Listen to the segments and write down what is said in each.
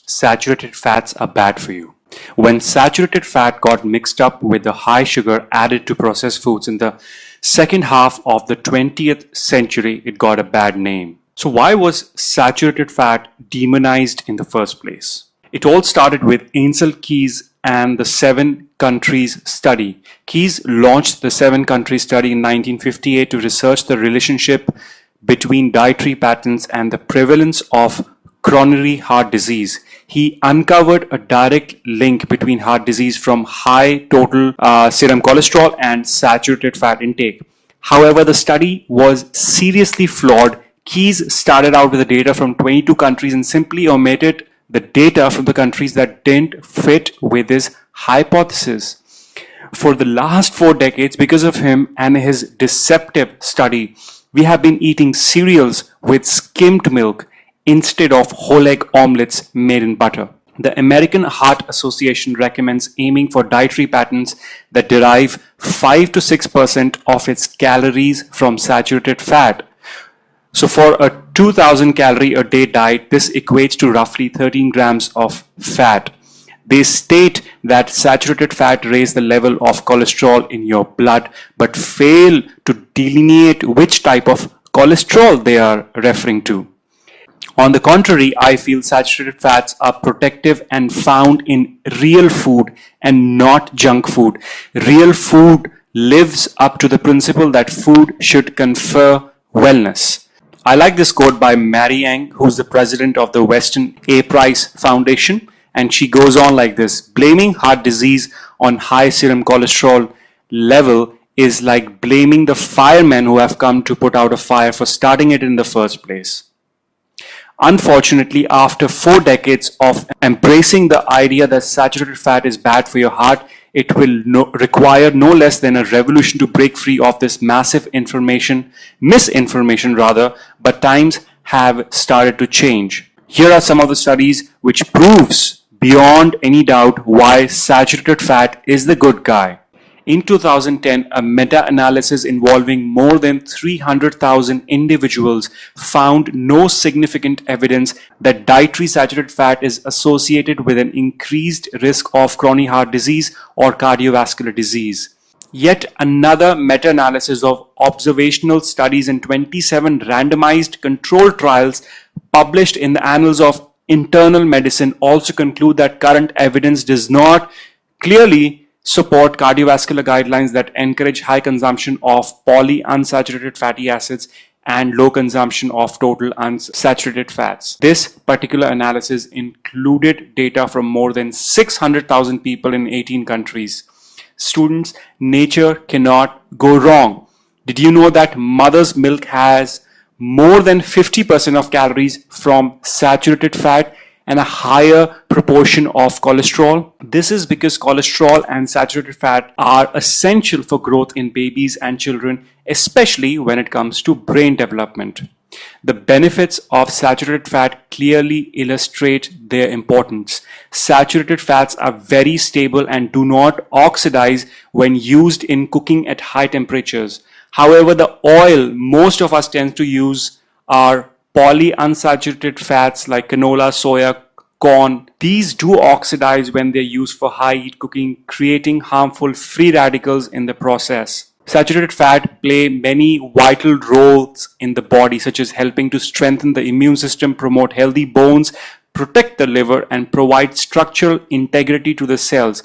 saturated fats are bad for you. When saturated fat got mixed up with the high sugar added to processed foods in the second half of the 20th century, it got a bad name. So why was saturated fat demonized in the first place? It all started with Ansel Keys and the 7 countries study. Keys launched the 7 countries study in 1958 to research the relationship between dietary patterns and the prevalence of coronary heart disease. He uncovered a direct link between heart disease from high total serum cholesterol and saturated fat intake. However, the study was seriously flawed. Keys started out with the data from 22 countries and simply omitted the data from the countries that didn't fit with his hypothesis. For the last 4 decades, because of him and his deceptive study, we have been eating cereals with skimmed milk instead of whole egg omelets made in butter. The American Heart Association recommends aiming for dietary patterns that derive 5 to 6% of its calories from saturated fat. So for a 2000 calorie a day diet, this equates to roughly 13 grams of fat. They state that saturated fat raises the level of cholesterol in your blood, but fail to delineate which type of cholesterol they are referring to. On the contrary, I feel saturated fats are protective and found in real food and not junk food. Real food lives up to the principle that food should confer wellness. I like this quote by Mary Yang, who's the president of the Weston A. Price Foundation, and she goes on like this: blaming heart disease on high serum cholesterol level is like blaming the firemen who have come to put out a fire for starting it in the first place. Unfortunately, after 4 decades of embracing the idea that saturated fat is bad for your heart, it will require no less than a revolution to break free of this massive misinformation rather, but times have started to change. Here are some of the studies which proves beyond any doubt why saturated fat is the good guy. In 2010, a meta-analysis involving more than 300,000 individuals found no significant evidence that dietary saturated fat is associated with an increased risk of coronary heart disease or cardiovascular disease. Yet another meta-analysis of observational studies in 27 randomized controlled trials published in the Annals of Internal Medicine also conclude that current evidence does not clearly support cardiovascular guidelines that encourage high consumption of polyunsaturated fatty acids and low consumption of total unsaturated fats. This particular analysis included data from more than 600,000 people in 18 countries. Students, nature cannot go wrong. Did you know that mother's milk has more than 50% of calories from saturated fat and a higher proportion of cholesterol? This is because cholesterol and saturated fat are essential for growth in babies and children, especially when it comes to brain development. The benefits of saturated fat clearly illustrate their importance. Saturated fats are very stable and do not oxidize when used in cooking at high temperatures. However, the oil most of us tend to use are polyunsaturated fats like canola, soya, corn. These do oxidize when they're used for high heat cooking, creating harmful free radicals in the process. Saturated fat play many vital roles in the body, such as helping to strengthen the immune system, promote healthy bones, protect the liver, and provide structural integrity to the cells.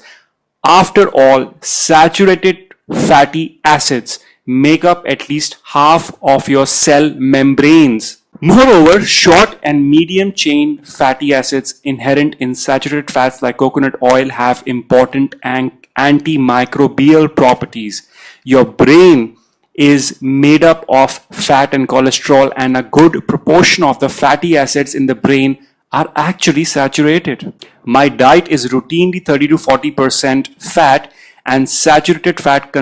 After all, saturated fatty acids make up at least half of your cell membranes. Moreover, short and medium chain fatty acids inherent in saturated fats like coconut oil have important antimicrobial properties. Your brain is made up of fat and cholesterol, and a good proportion of the fatty acids in the brain are actually saturated. My diet is routinely 30 to 40% fat, and saturated fat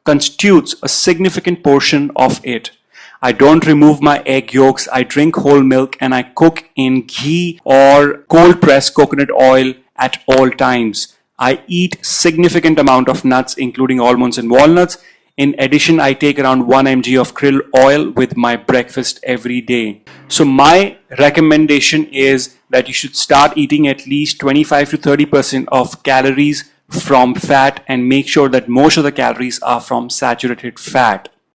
constitutes a significant portion of it. I don't remove my egg yolks, I drink whole milk, and I cook in ghee or cold pressed coconut oil at all times. I eat significant amount of nuts, including almonds and walnuts. In addition, I take around 1 mg of krill oil with my breakfast every day. So my recommendation is that you should start eating at least 25 to 30% of calories from fat and make sure that most of the calories are from saturated fat.